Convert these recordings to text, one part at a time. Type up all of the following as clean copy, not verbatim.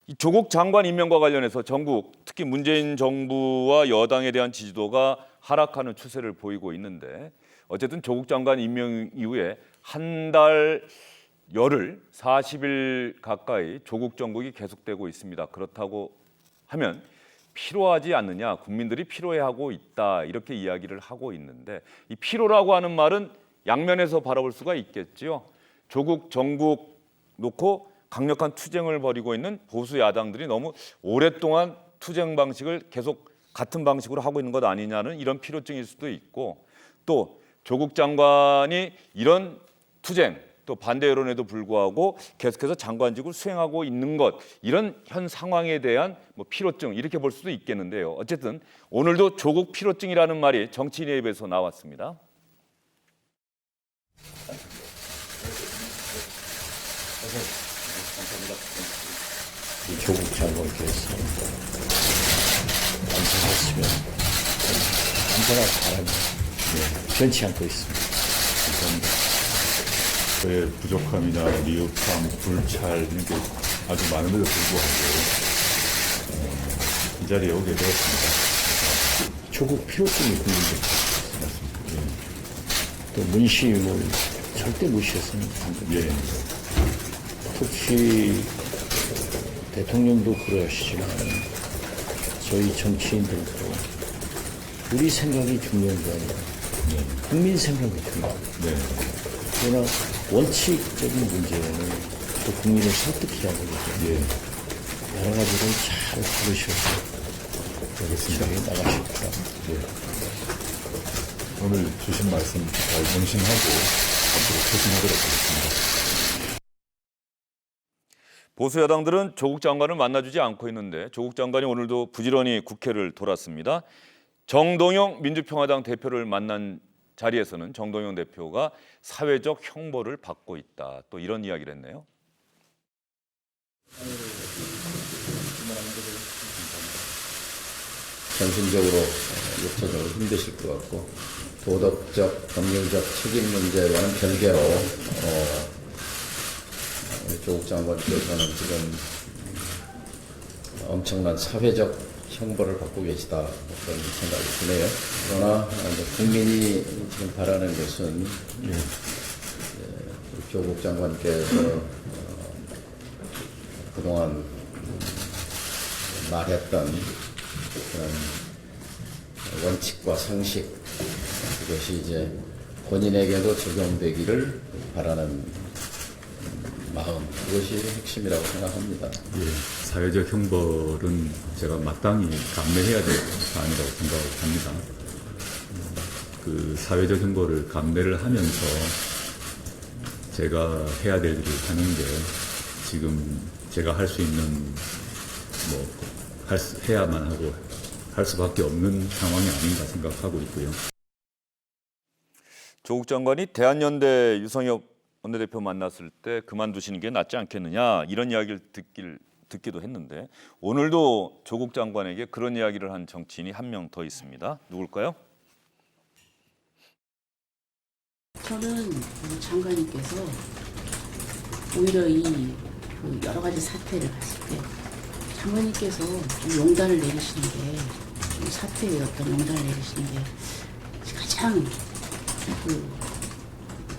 이 조국 장관 임명과 관련해서 전국, 특히 문재인 정부와 여당에 대한 지지도가 하락하는 추세를 보이고 있는데, 어쨌든 조국 장관 임명 이후에 한 달 열흘, 40일 가까이 조국 정국이 계속되고 있습니다. 그렇다고 하면 피로하지 않느냐, 국민들이 피로해하고 있다, 이렇게 이야기를 하고 있는데, 이 피로라고 하는 말은 양면에서 바라볼 수가 있겠지요. 조국 정국 놓고 강력한 투쟁을 벌이고 있는 보수 야당들이 너무 오랫동안 투쟁 방식을 계속 같은 방식으로 하고 있는 것 아니냐는 이런 피로증일 수도 있고, 또 조국 장관이 이런 투쟁 또 반대 여론에도 불구하고 계속해서 장관직을 수행하고 있는 것, 이런 현 상황에 대한 피로증, 이렇게 볼 수도 있겠는데요. 어쨌든 오늘도 조국 피로증이라는 말이 정치인의 입에서 나왔습니다. 조국 장관께서 완성하시면 언제나 바람이 변치 않고 있습니다. 감사합니다. 저의 부족함이나 미흡함, 불찰 이런 게 아주 많음에도 불구하고 이 자리에 오게 되었습니다. 조국 피로증이 국민들 또 문심을 절대 무시해서는 안 됩니다. 혹시 대통령도 그러시지만 저희 정치인들도 우리 생각이 중요한 게 아니라 국민 생각이 중요합니다. 그러나 원칙적인 문제는 또 국민을 설득해야 되겠죠. 여러 가지를 잘 들으셔서 시장에 나가실 거랍니다. 오늘 주신 말씀 잘 명심하고 앞으로推進하도록 하겠습니다. 보수 야당들은 조국 장관을 만나주지 않고 있는데, 조국 장관이 오늘도 부지런히 국회를 돌았습니다. 정동영 민주평화당 대표를 만난 자리에서는 정동영 대표가 사회적 형벌을 받고 있다, 또 이런 이야기를 했네요. 정신적으로, 육체적으로 힘드실 것 같고, 도덕적, 법률적 책임 문제와는 별개로 조국 장관께서는 지금 엄청난 사회적 형벌을 받고 계시다, 그런 생각이 드네요. 그러나 국민이 지금 바라는 것은 조국 장관께서 그동안 말했던 그런 원칙과 상식, 그것이 이제 본인에게도 적용되기를 바라는 마음, 그것이 핵심이라고 생각합니다. 사회적 형벌은 제가 마땅히 감내해야 될 사안이라고 생각합니다. 그 사회적 형벌을 감내를 하면서 제가 해야 될 일을 하는 게 지금 제가 할 수 있는 해야만 하고 할 수밖에 없는 상황이 아닌가 생각하고 있고요. 조국 장관이 대한연대 유성엽 원내대표 만났을 때 그만두시는 게 낫지 않겠느냐, 이런 이야기를 듣기도 했는데, 오늘도 조국 장관에게 그런 이야기를 한 정치인이 한 명 더 있습니다. 누굴까요? 저는 장관님께서 오히려 이 여러 가지 사태를 봤을 때 장관님께서 좀 용단을 내리시는 게, 이 사태의 어떤 용단을 내리시는 게 가장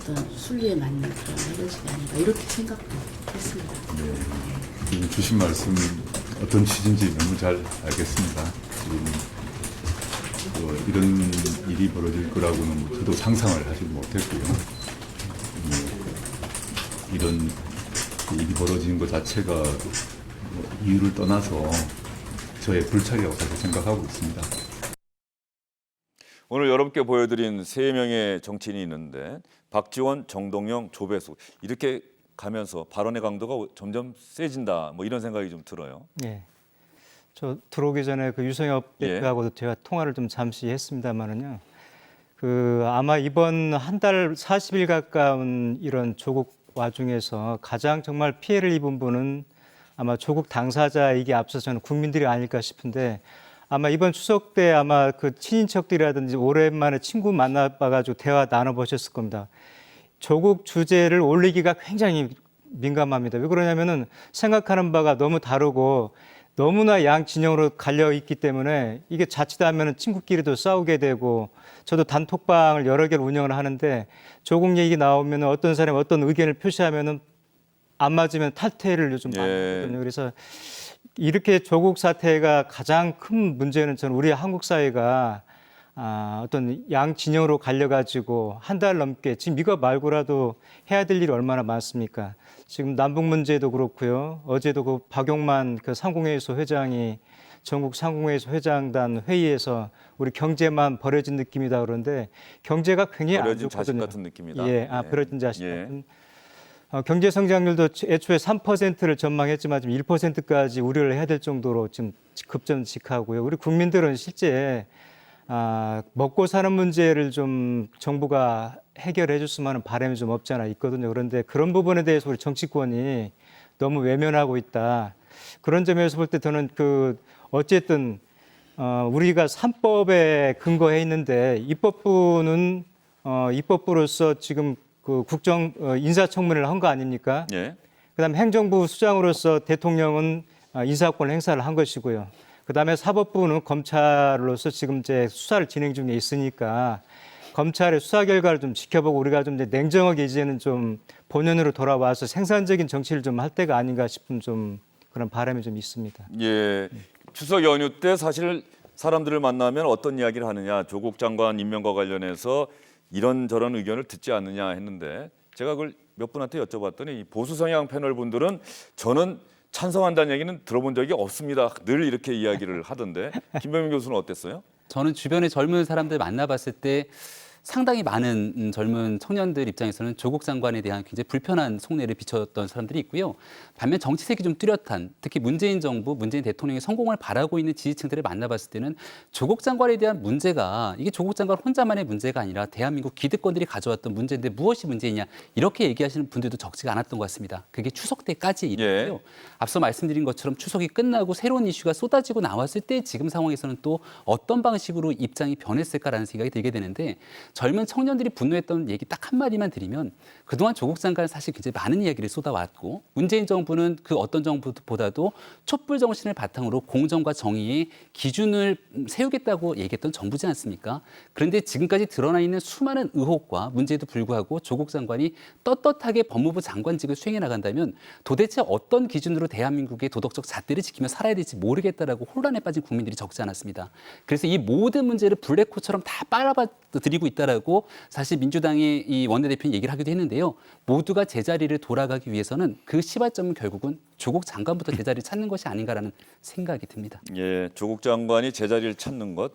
어떤 순리에 맞는 그런 해결책이 아닌가, 이렇게 생각도 했습니다. 지금 주신 말씀 어떤 취지인지 너무 잘 알겠습니다. 이런 일이 벌어질 거라고는 저도 상상을 하지 못했고요. 이런 일이 벌어지는 것 자체가 이유를 떠나서 저의 불찰이라고 사실 생각하고 있습니다. 오늘 여러분께 보여드린 3명의 정치인이 있는데, 박지원, 정동영, 조배수, 이렇게 가면서 발언의 강도가 점점 세진다, 이런 생각이 좀 들어요. 예. 저 들어오기 전에 그 유성엽 대표하고도 제가 통화를 좀 잠시 했습니다만은요. 아마 이번 한 달 40일 가까운 이런 조국 와중에서 가장 정말 피해를 입은 분은 아마 조국 당사자이기 앞서서는 국민들이 아닐까 싶은데, 아마 이번 추석 때 아마 그 친인척들이라든지 오랜만에 친구 만나봐가지고 대화 나눠보셨을 겁니다. 조국 주제를 올리기가 굉장히 민감합니다. 왜 그러냐면은 생각하는 바가 너무 다르고 너무나 양 진영으로 갈려 있기 때문에 이게 자칫하면은 친구끼리도 싸우게 되고 저도 단톡방을 여러 개를 운영을 하는데 조국 얘기 나오면은 어떤 사람이 어떤 의견을 표시하면은 안 맞으면 탈퇴를 요즘 많이 하거든요. 그래서 이렇게 조국 사태가 가장 큰 문제는 저는 우리 한국 사회가 어떤 양 진영으로 갈려가지고 한 달 넘게 지금 이거 말고라도 해야 될 일이 얼마나 많습니까? 지금 남북 문제도 그렇고요. 어제도 그 박용만 그 상공회의소 회장이 전국 상공회의소 회장단 회의에서 우리 경제만 버려진 느낌이다 그러는데 경제가 굉장히 안 버려진 자식 좋거든요. 같은 느낌이다. 예, 버려진 자식 예. 같은. 경제 성장률도 애초에 3%를 전망했지만 지금 1%까지 우려를 해야 될 정도로 지금 급전직하고요. 우리 국민들은 실제 먹고 사는 문제를 좀 정부가 해결해 줬으면 하는 바람이 좀 없지 않아 있거든요. 그런데 그런 부분에 대해서 우리 정치권이 너무 외면하고 있다. 그런 점에서 볼 때 저는 어쨌든 우리가 3법에 근거해 있는데 입법부는 입법부로서 지금 그 국정 인사청문회를 한 거 아닙니까? 예. 그다음에 행정부 수장으로서 대통령은 인사권을 행사를 한 것이고요. 그다음에 사법부는 검찰로서 지금 이제 수사를 진행 중에 있으니까 검찰의 수사 결과를 좀 지켜보고 우리가 좀 이제 냉정하게 이제는 좀 본연으로 돌아와서 생산적인 정치를 좀 할 때가 아닌가 싶은 좀 그런 바람이 좀 있습니다. 예. 추석 연휴 때 사실 사람들을 만나면 어떤 이야기를 하느냐, 조국 장관 임명과 관련해서 이런저런 의견을 듣지 않느냐 했는데 제가 그걸 몇 분한테 여쭤봤더니 이 보수 성향 패널 분들은 저는 찬성한다는 얘기는 들어본 적이 없습니다. 늘 이렇게 이야기를 하던데 김병민 교수는 어땠어요? 저는 주변에 젊은 사람들 만나봤을 때 상당히 많은 젊은 청년들 입장에서는 조국 장관에 대한 굉장히 불편한 속내를 비쳤던 사람들이 있고요. 반면 정치색이 좀 뚜렷한 특히 문재인 정부, 문재인 대통령의 성공을 바라고 있는 지지층들을 만나봤을 때는 조국 장관에 대한 문제가 이게 조국 장관 혼자만의 문제가 아니라 대한민국 기득권들이 가져왔던 문제인데 무엇이 문제이냐 이렇게 얘기하시는 분들도 적지가 않았던 것 같습니다. 그게 추석 때까지 일이고요. 앞서 말씀드린 것처럼 추석이 끝나고 새로운 이슈가 쏟아지고 나왔을 때 지금 상황에서는 또 어떤 방식으로 입장이 변했을까라는 생각이 들게 되는데 젊은 청년들이 분노했던 얘기 딱 한마디만 드리면 그동안 조국 장관은 사실 굉장히 많은 이야기를 쏟아왔고 문재인 정부는 그 어떤 정부보다도 촛불 정신을 바탕으로 공정과 정의의 기준을 세우겠다고 얘기했던 정부지 않습니까? 그런데 지금까지 드러나 있는 수많은 의혹과 문제에도 불구하고 조국 장관이 떳떳하게 법무부 장관직을 수행해 나간다면 도대체 어떤 기준으로 대한민국의 도덕적 잣대를 지키며 살아야 될지 모르겠다라고 혼란에 빠진 국민들이 적지 않았습니다. 그래서 이 모든 문제를 블랙홀처럼 다 빨아들이고 있다라고 사실 민주당의 이 원내대표는 얘기를 하기도 했는데요. 모두가 제자리를 돌아가기 위해서는 그 시발점은 결국은 조국 장관부터 제자리를 찾는 것이 아닌가라는 생각이 듭니다. 예, 조국 장관이 제자리를 찾는 것,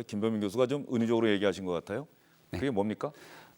김병민 교수가 좀 은유적으로 얘기하신 것 같아요. 그게 뭡니까?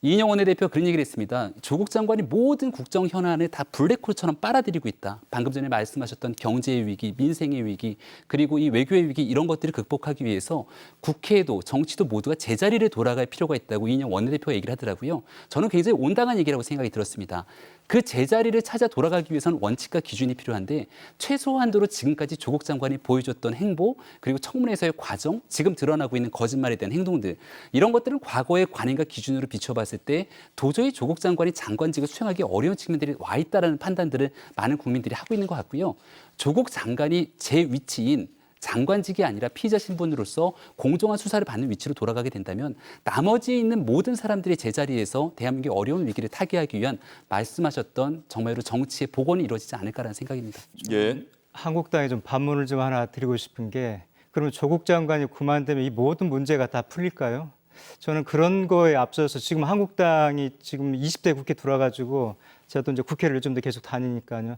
이인영 원내대표 그런 얘기를 했습니다. 조국 장관이 모든 국정 현안을 다 블랙홀처럼 빨아들이고 있다. 방금 전에 말씀하셨던 경제의 위기, 민생의 위기, 그리고 이 외교의 위기 이런 것들을 극복하기 위해서 국회도 정치도 모두가 제자리를 돌아갈 필요가 있다고 이인영 원내대표가 얘기를 하더라고요. 저는 굉장히 온당한 얘기라고 생각이 들었습니다. 그 제자리를 찾아 돌아가기 위해서는 원칙과 기준이 필요한데 최소한도로 지금까지 조국 장관이 보여줬던 행보 그리고 청문회에서의 과정, 지금 드러나고 있는 거짓말에 대한 행동들 이런 것들은 과거의 관행과 기준으로 비춰봤을 때 도저히 조국 장관이 장관직을 수행하기 어려운 측면들이 와 있다라는 판단들을 많은 국민들이 하고 있는 것 같고요. 조국 장관이 제 위치인 장관직이 아니라 피의자 신분으로서 공정한 수사를 받는 위치로 돌아가게 된다면 나머지 있는 모든 사람들의 제자리에서 대한민국의 어려운 위기를 타개하기 위한 말씀하셨던 정말로 정치의 복원이 이루어지지 않을까라는 생각입니다. 예. 한국당에 좀 반문을 좀 하나 드리고 싶은 게 그러면 조국 장관이 그만되면 이 모든 문제가 다 풀릴까요? 저는 그런 거에 앞서서 지금 한국당이 지금 20대 국회 들어와가지고 제가 또 이제 국회를 좀 더 계속 다니니까요.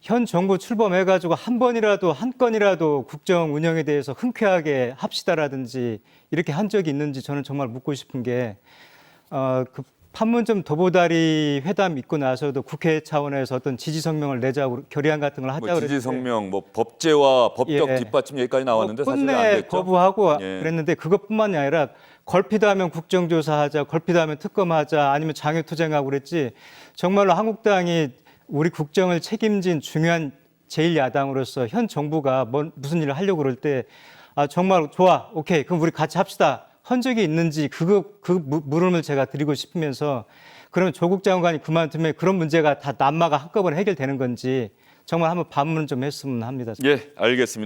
현 정부 출범해가지고 한 건이라도 국정 운영에 대해서 흔쾌하게 합시다라든지 이렇게 한 적이 있는지 저는 정말 묻고 싶은 게 그 판문점 도보다리 회담 있고 나서도 국회 차원에서 어떤 지지 성명을 내자고 결의안 같은 걸 하자고 지지 성명, 법제와 법적 예. 뒷받침 여기까지 나왔는데 사실 안 끝내 됐죠. 거부하고 예. 그랬는데 그것뿐만이 아니라 걸피도 하면 국정조사하자, 걸피도 하면 특검하자, 아니면 장외투쟁하고 그랬지. 정말로 한국당이 우리 국정을 책임진 중요한 제1야당으로서 현 정부가 무슨 일을 하려고 그럴 때 정말 좋아, 오케이, 그럼 우리 같이 합시다. 헌 적이 있는지 그 물음을 제가 드리고 싶으면서 그러면 조국 장관이 그만두면 그런 문제가 다 남마가 한꺼번에 해결되는 건지 정말 한번 반문 좀 했으면 합니다. 예, 알겠습니다.